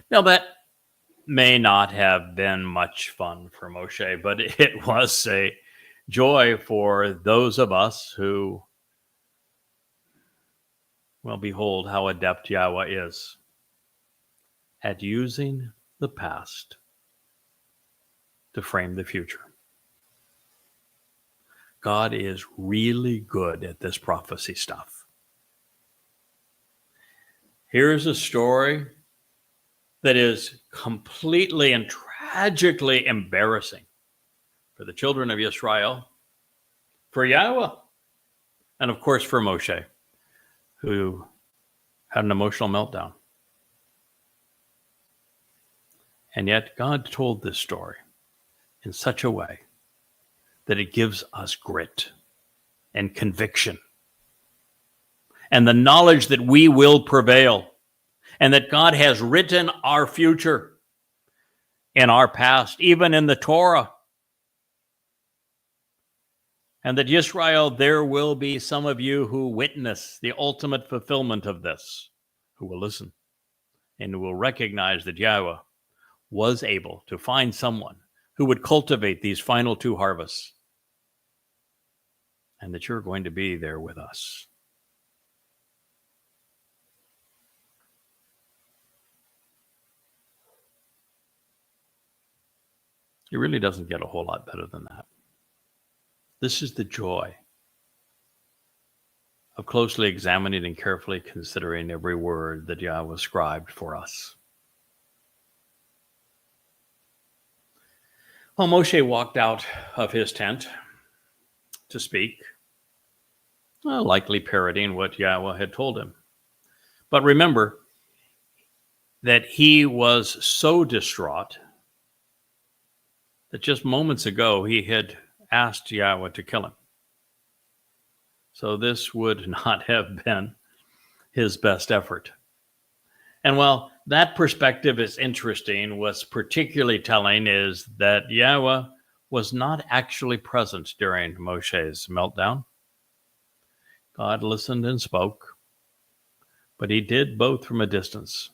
Now, that may not have been much fun for Moshe, but it was a joy for those of us who, well, behold how adept Yahweh is at using the past to frame the future. God is really good at this prophecy stuff. Here's a story that is completely and tragically embarrassing for the children of Israel, for Yahweh, and of course for Moshe, who had an emotional meltdown. And yet God told this story in such a way that it gives us grit and conviction and the knowledge that we will prevail and that God has written our future in our past, even in the Torah. And that Yisrael, there will be some of you who witness the ultimate fulfillment of this, who will listen and who will recognize that Yahweh was able to find someone who would cultivate these final two harvests, and that you're going to be there with us. It really doesn't get a whole lot better than that. This is the joy of closely examining and carefully considering every word that Yahweh scribed for us. Well, Moshe walked out of his tent to speak, likely parroting what Yahweh had told him. But remember that he was so distraught that just moments ago he had asked Yahweh to kill him. So this would not have been his best effort. And while that perspective is interesting, what's particularly telling is that Yahweh was not actually present during Moshe's meltdown. God listened and spoke, but he did both from a distance.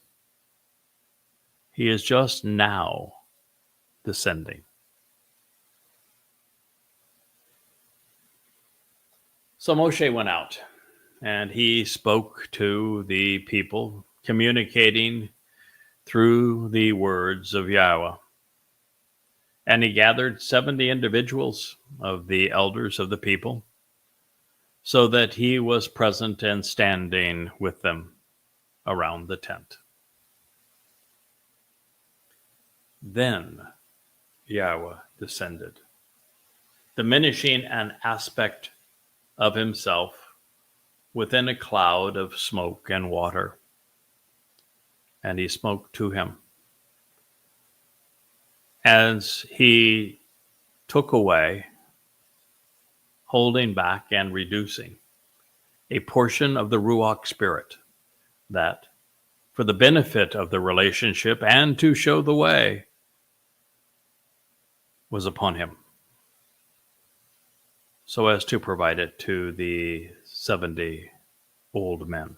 He is just now descending. So Moshe went out and he spoke to the people, communicating through the words of Yahweh. And he gathered 70 individuals of the elders of the people so that he was present and standing with them around the tent. Then Yahweh descended, diminishing an aspect of himself within a cloud of smoke and water. And he spoke to him as he took away, holding back and reducing a portion of the Ruach spirit that, for the benefit of the relationship and to show the way, was upon him, so as to provide it to the 70 old men.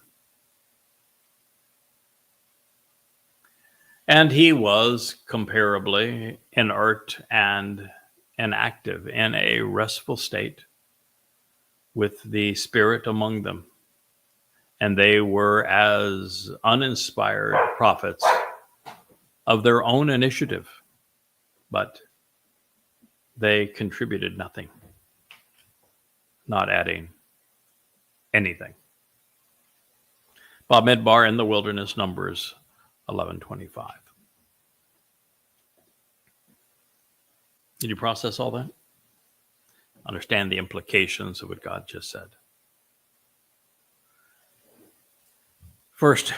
And he was comparably inert and and active in a restful state with the Spirit among them. And they were as uninspired prophets of their own initiative, but they contributed nothing, not adding anything. Bamidbar in the wilderness, Numbers 11:25. Did you process all that? Understand the implications of what God just said. First,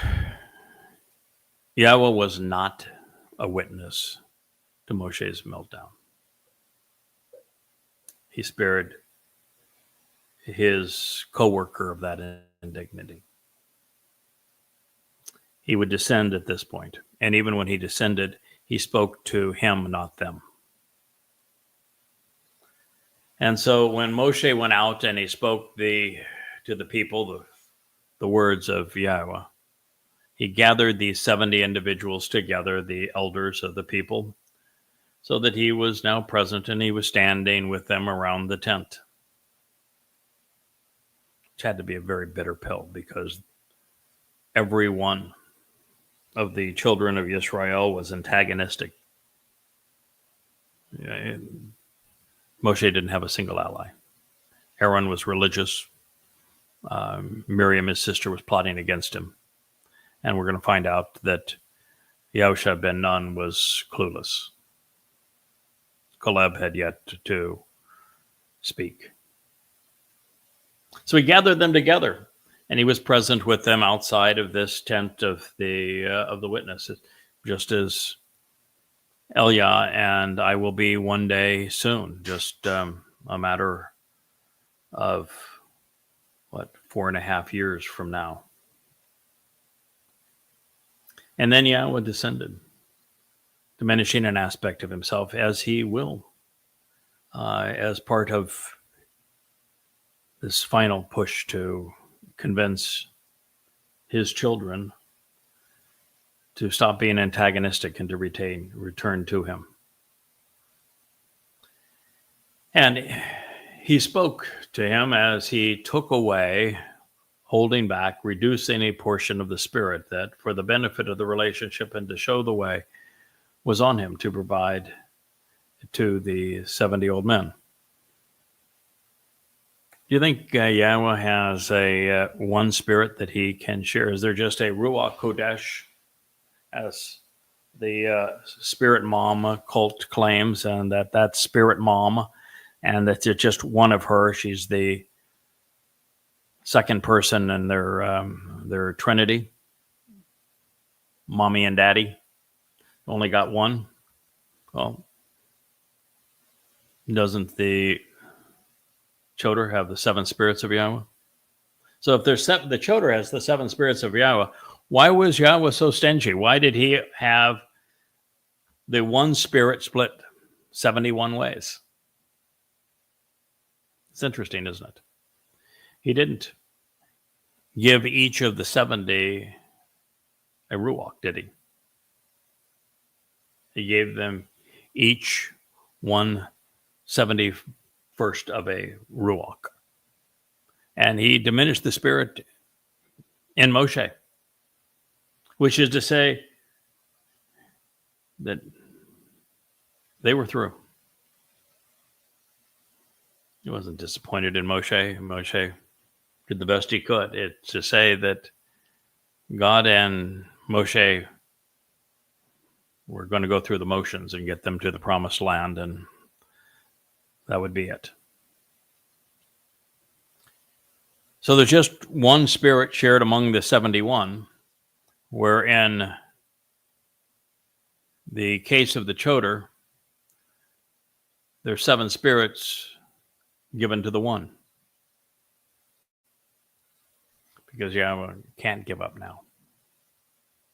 Yahweh was not a witness to Moshe's meltdown. He spared his co-worker of that indignity. He would descend at this point, and even when he descended, he spoke to him, not them. And so when Moshe went out and he spoke to the people the words of Yahweh, he gathered these 70 individuals together, the elders of the people, so that he was now present and he was standing with them around the tent. Which had to be a very bitter pill, because every one of the children of Israel was antagonistic. Moshe didn't have a single ally. Aaron was religious. Miriam, his sister, was plotting against him. And we're going to find out that Yahushua ben Nun was clueless. Caleb had yet to speak. So he gathered them together, and he was present with them outside of this tent of the witnesses, just as Elia and I will be one day soon, just a matter of, 4.5 years from now. And then Yahweh descended, diminishing an aspect of himself, as he will, as part of this final push to convince his children to stop being antagonistic and to return to him. And he spoke to him as he took away, holding back, reducing a portion of the Spirit that, for the benefit of the relationship and to show the way, was on him to provide to the 70 old men. Do you think Yahweh has a one Spirit that he can share? Is there just a Ruach Kodesh, as the Spirit Mom cult claims, and that Spirit Mom, and that's just one of her? She's the second person in their Trinity, Mommy and Daddy. Only got one. Well, doesn't the Choter have the 7 spirits of Yahweh? So if there's the Choter has the 7 spirits of Yahweh, why was Yahweh so stingy? Why did he have the one Spirit split 71 ways? It's interesting, isn't it? He didn't give each of the 70 a Ruach, did he? He gave them each 1/71st of a Ruach. And he diminished the Spirit in Moshe, which is to say that they were through. He wasn't disappointed in Moshe. Moshe did the best he could. It's to say that God and Moshe were going to go through the motions and get them to the promised land, and that would be it. So there's just one Spirit shared among the 71, wherein the case of the Choter, there's 7 spirits given to the one. Because Yahweh can't give up now.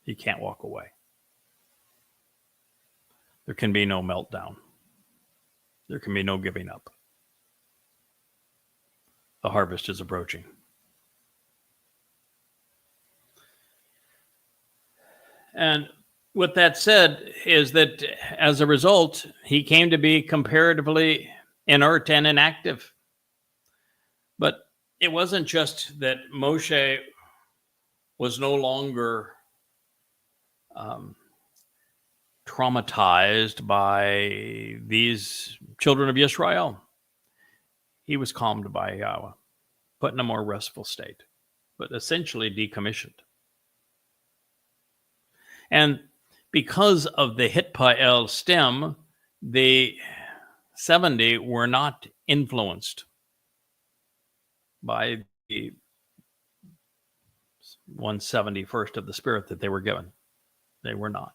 He can't walk away. There can be no meltdown. There can be no giving up. The harvest is approaching. And With that said, is that as a result, he came to be comparatively inert and inactive. But it wasn't just that Moshe was no longer traumatized by these children of Israel. He was calmed by Yahweh, put in a more restful state, but essentially decommissioned. And because of the Hitpael stem, the 70 were not influenced by the 171st of the Spirit that they were given. They were not.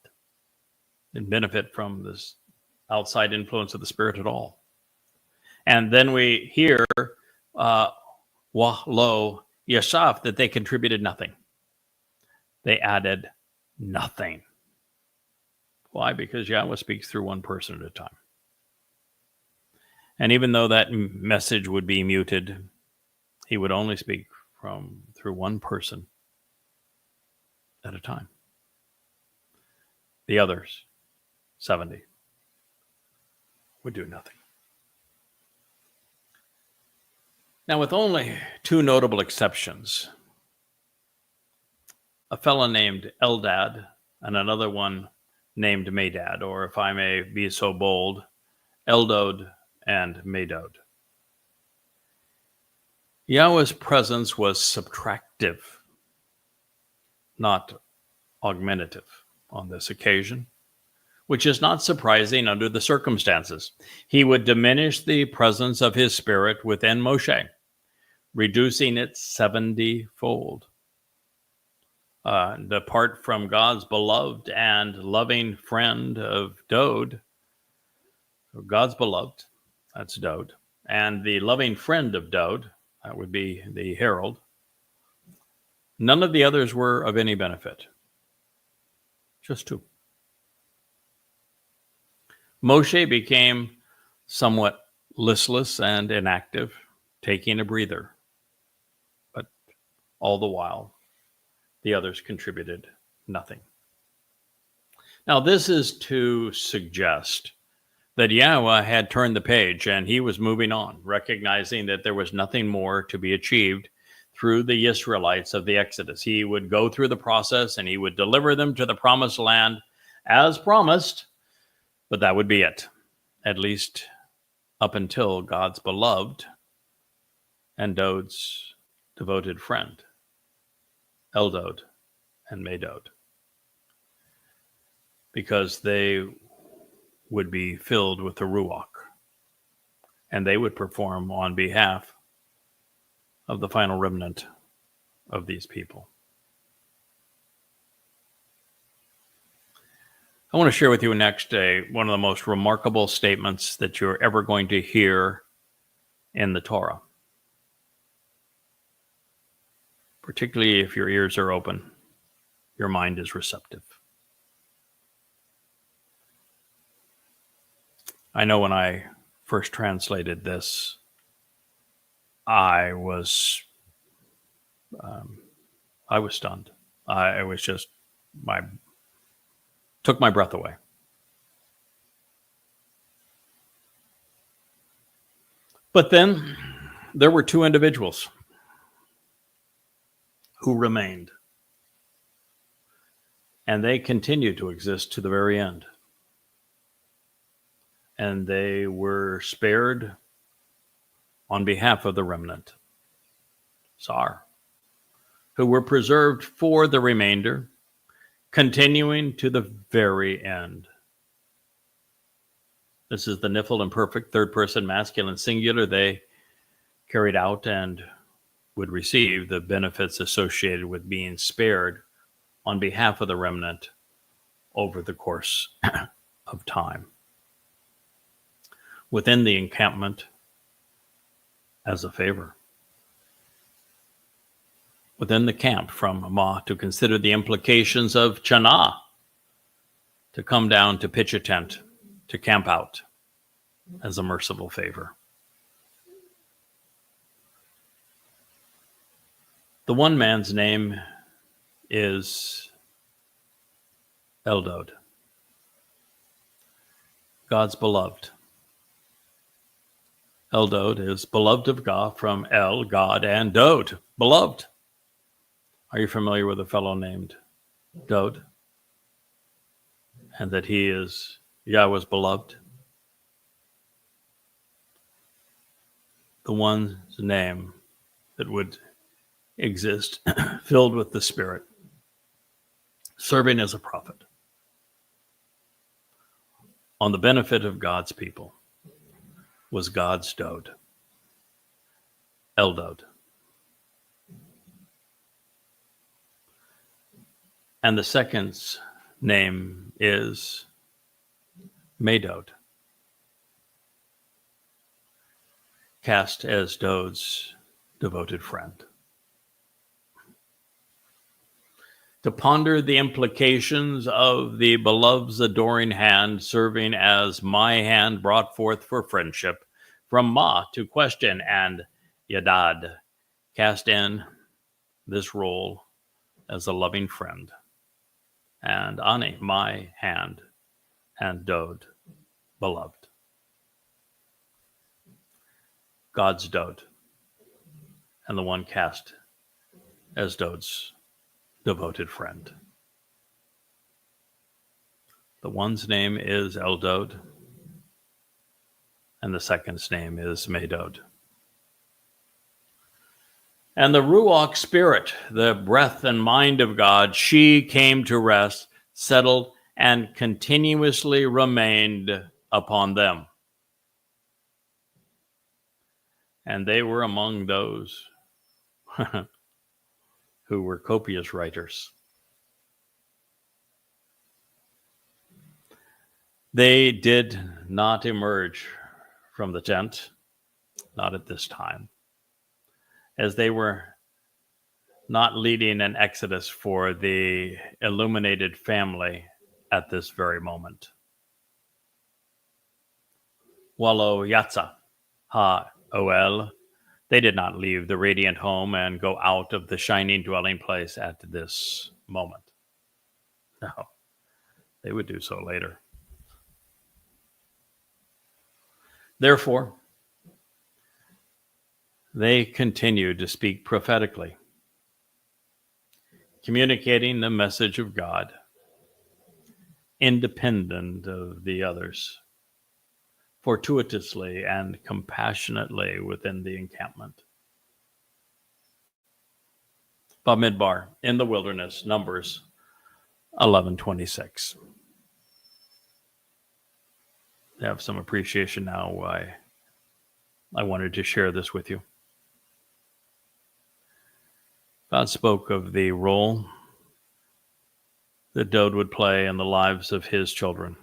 They didn't benefit from this outside influence of the Spirit at all. And then we hear Wahlo Yashaf that they contributed nothing. They added nothing. Why? Because Yahweh speaks through one person at a time. And even though that message would be muted, he would only speak through one person at a time. The others, 70, would do nothing. Now, with only two notable exceptions, a fellow named Eldad and another one named Medad, or if I may be so bold, Eldod and Medad. Yahweh's presence was subtractive, not augmentative on this occasion, which is not surprising under the circumstances. He would diminish the presence of his Spirit within Moshe, reducing it 70-fold. Apart from God's beloved and loving friend of Dod, God's beloved, that's Dod, and the loving friend of Dod, that would be the herald, none of the others were of any benefit. Just two. Moshe became somewhat listless and inactive, taking a breather. But all the while, the others contributed nothing. Now, this is to suggest that Yahweh had turned the page and he was moving on, recognizing that there was nothing more to be achieved through the Israelites of the Exodus. He would go through the process and he would deliver them to the promised land as promised, but that would be it, at least up until God's beloved and Dod's devoted friend, Eldod and Medad, because they would be filled with the Ruach, and they would perform on behalf of the final remnant of these people. I want to share with you next one of the most remarkable statements that you're ever going to hear in the Torah, particularly if your ears are open, your mind is receptive. I know when I first translated this, I was stunned. I was just, took my breath away. But then there were two individuals who remained, and they continued to exist to the very end. And they were spared on behalf of the remnant, Sar, who were preserved for the remainder, continuing to the very end. This is the Nifl imperfect, third person masculine singular. They carried out and would receive the benefits associated with being spared on behalf of the remnant over the course of time. Within the encampment as a favor. Within the camp from Ma to consider the implications of Chana, to come down to pitch a tent, to camp out as a merciful favor. The one man's name is Eldod, God's beloved. Eldod is beloved of God from El, God, and Dod, beloved. Are you familiar with a fellow named Dod? And that he is Yahweh's beloved? The one's name that would exist filled with the Spirit, serving as a prophet on the benefit of God's people, was God's Dod, Eldod. And the second's name is Medod, cast as Dod's devoted friend. To ponder the implications of the beloved's adoring hand serving as my hand brought forth for friendship, from Ma to question and Yadad, cast in this role as a loving friend, and Ani, my hand, and Dod, beloved. God's Dod, and the one cast as Dod's devoted friend. The one's name is Eldod, and the second's name is Medod. And the Ruach Spirit, the breath and mind of God, she came to rest, settled, and continuously remained upon them. And they were among those who were copious writers. They did not emerge from the tent, not at this time, as they were not leading an exodus for the illuminated family at this very moment. Wallo Yatza Ha Oel, they did not leave the radiant home and go out of the shining dwelling place at this moment. No, they would do so later. Therefore, they continued to speak prophetically, communicating the message of God, independent of the others, fortuitously and compassionately within the encampment. Bamidbar, in the wilderness, Numbers 11:26. I have some appreciation now why I wanted to share this with you. God spoke of the role that Dod would play in the lives of his children,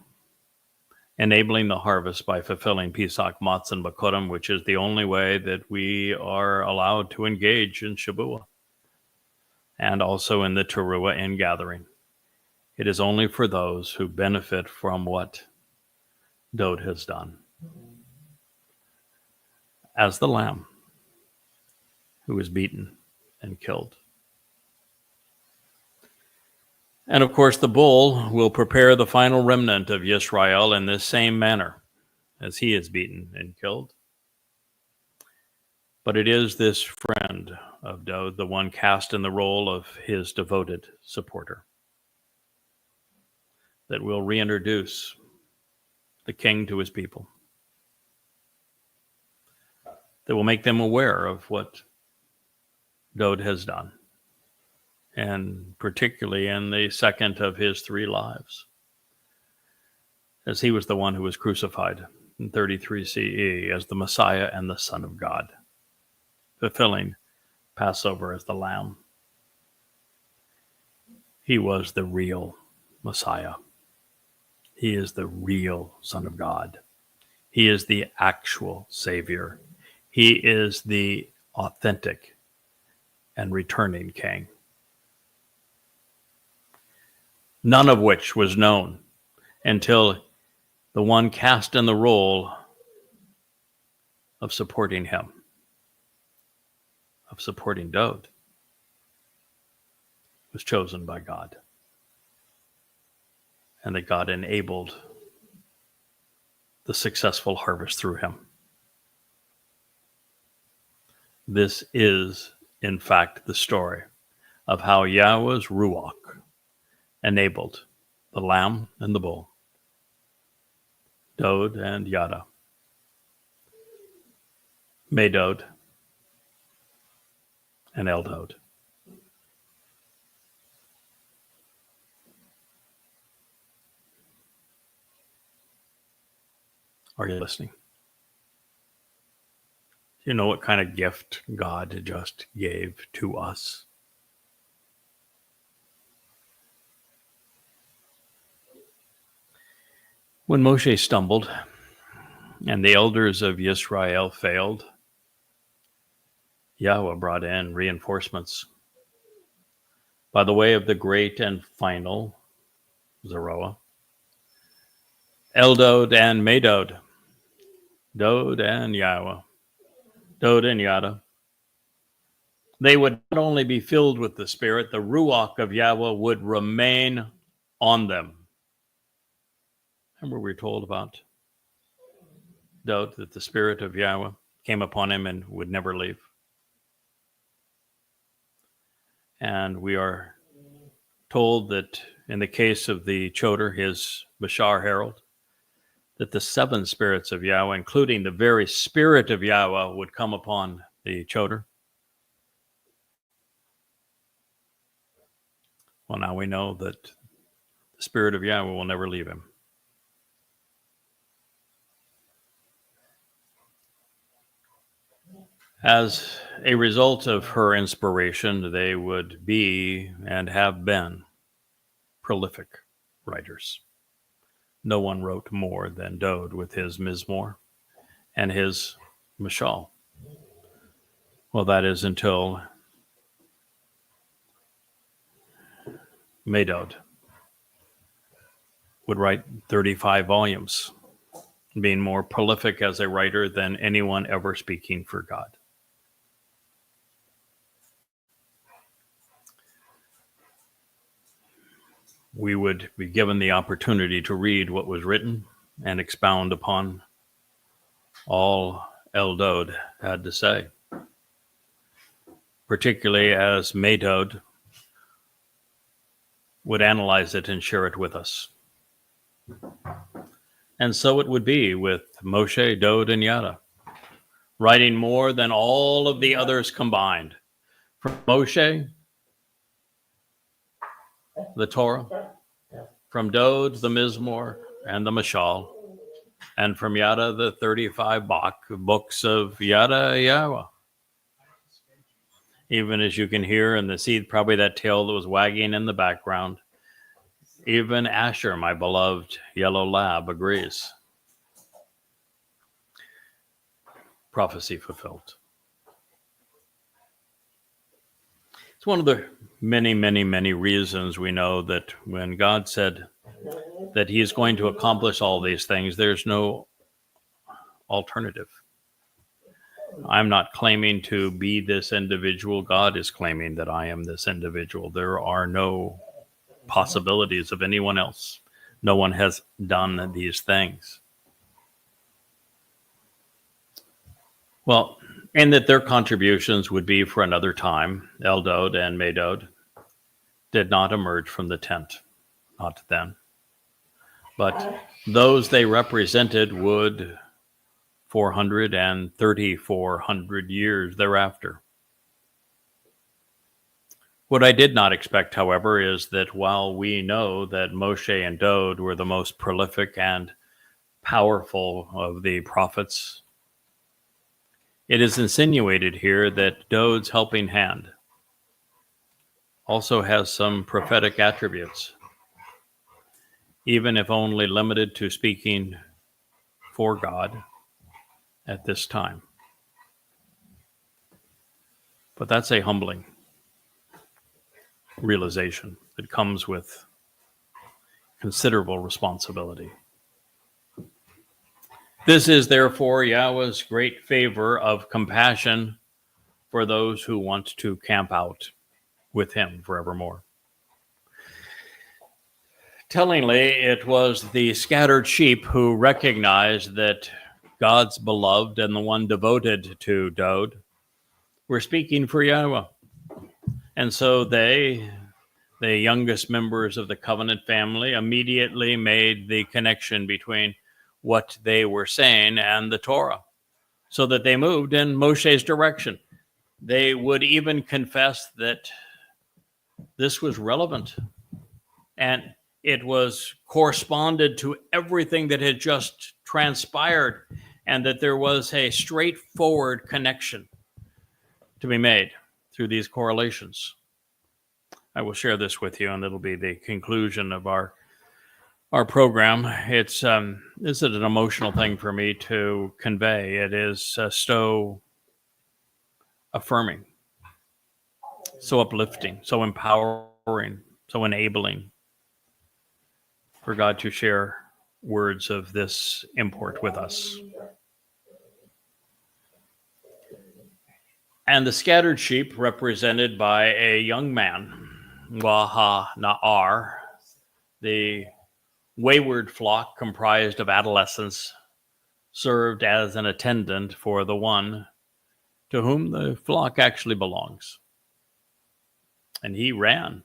enabling the harvest by fulfilling Pesach, Matzah, and Bakurim, which is the only way that we are allowed to engage in Shabuah, and also in the Teruah in gathering. It is only for those who benefit from what Dod has done. As the lamb who was beaten and killed. And of course, the bull will prepare the final remnant of Yisrael in this same manner as he is beaten and killed. But it is this friend of Dod, the one cast in the role of his devoted supporter, that will reintroduce the king to his people, that will make them aware of what Dod has done, and particularly in the second of his three lives, as he was the one who was crucified in 33 CE as the Messiah and the Son of God, fulfilling Passover as the Lamb. He was the real Messiah. He is the real Son of God. He is the actual Savior. He is the authentic and returning King. None of which was known until the one cast in the role of supporting him, of supporting Dod, was chosen by God. and that God enabled the successful harvest through him. This is, in fact, the story of how Yahweh's Ruach enabled the lamb and the bull, Dod and Yada, Medod and Eldod. Are you listening? Do you know what kind of gift God just gave to us? When Moshe stumbled and the elders of Israel failed, Yahweh brought in reinforcements by the way of the great and final Zeroah, Eldod and Medod, Dod and Yahweh, Dod and Yada. They would not only be filled with the Spirit, the Ruach of Yahweh would remain on them. Remember we were told about Dod, that the Spirit of Yahweh came upon him and would never leave. And we are told that in the case of the Choter, his Bashar herald, that the 7 spirits of Yahweh, including the very Spirit of Yahweh, would come upon the Choter. Well, now we know that the Spirit of Yahweh will never leave him. As a result of her inspiration, they would be and have been prolific writers. No one wrote more than Dod with his Mizmor and his Mashal. Well, that is until Medod would write 35 volumes, being more prolific as a writer than anyone ever speaking for God. We would be given the opportunity to read what was written and expound upon all Eldod had to say, particularly as Medod would analyze it and share it with us. And so it would be with Moshe, Dod, and Yada, writing more than all of the others combined. From Moshe, the Torah, from Dod, the Mizmor, and the Mashal, and from Yada, the 35 books of Yada Yahweh. Even as you can hear and see probably that tail that was wagging in the background, even Asher, my beloved yellow lab, agrees. Prophecy fulfilled. It's one of the many, many, many reasons we know that when God said that he is going to accomplish all these things, there's no alternative. I'm not claiming to be this individual. God is claiming that I am this individual. There are no possibilities of anyone else. No one has done these things. Well, and that their contributions would be for another time. Eldod and Medod did not emerge from the tent, not then. But those they represented would 400 years thereafter. What I did not expect, however, is that while we know that Moshe and Dod were the most prolific and powerful of the prophets, it is insinuated here that Dod's helping hand also has some prophetic attributes, even if only limited to speaking for God at this time. But that's a humbling realization that comes with considerable responsibility. This is therefore Yahweh's great favor of compassion for those who want to camp out with him forevermore. Tellingly, it was the scattered sheep who recognized that God's beloved and the one devoted to Dode were speaking for Yahweh. And so they, the youngest members of the covenant family, immediately made the connection between what they were saying and the Torah, so that they moved in Moshe's direction. They would even confess that this was relevant and it was corresponded to everything that had just transpired, and that there was a straightforward connection to be made through these correlations. I will share this with you, and it'll be the conclusion of our program. It's an emotional thing for me to convey. It is so affirming, so uplifting, so empowering, so enabling for God to share words of this import with us. And the scattered sheep, represented by a young man, Waha Na'ar, the wayward flock comprised of adolescents, served as an attendant for the one to whom the flock actually belongs. And he ran,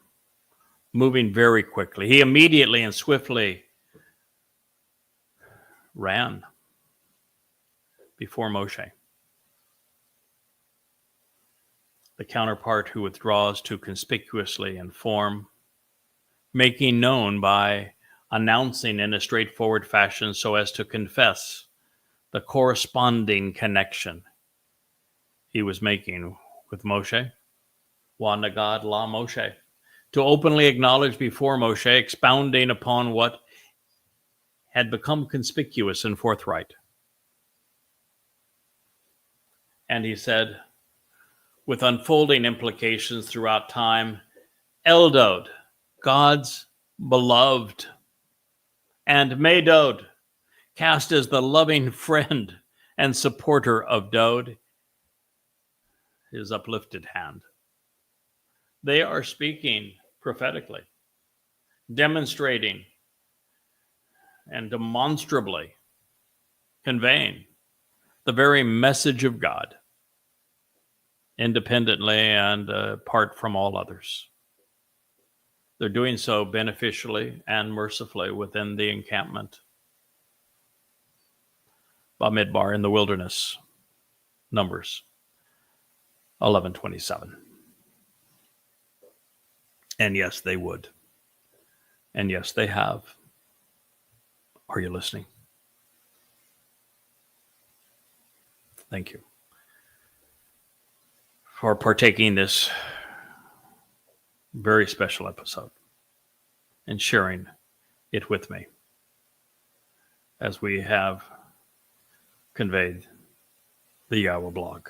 moving very quickly. He immediately and swiftly ran before Moshe. The counterpart who withdraws to conspicuously inform, making known by announcing in a straightforward fashion so as to confess the corresponding connection he was making with Moshe. Wa Nagad La Moshe. To openly acknowledge before Moshe, expounding upon what had become conspicuous and forthright. And he said, with unfolding implications throughout time, Eldod, God's beloved, and Medod, cast as the loving friend and supporter of Dode, his uplifted hand. They are speaking prophetically, demonstrating and demonstrably conveying the very message of God, independently and apart from all others. They're doing so beneficially and mercifully within the encampment, Bamidbar in the wilderness, Numbers 11:27. And yes, they would. And yes, they have. Are you listening? Thank you for partaking this very special episode and sharing it with me as we have conveyed the Yahweh blog.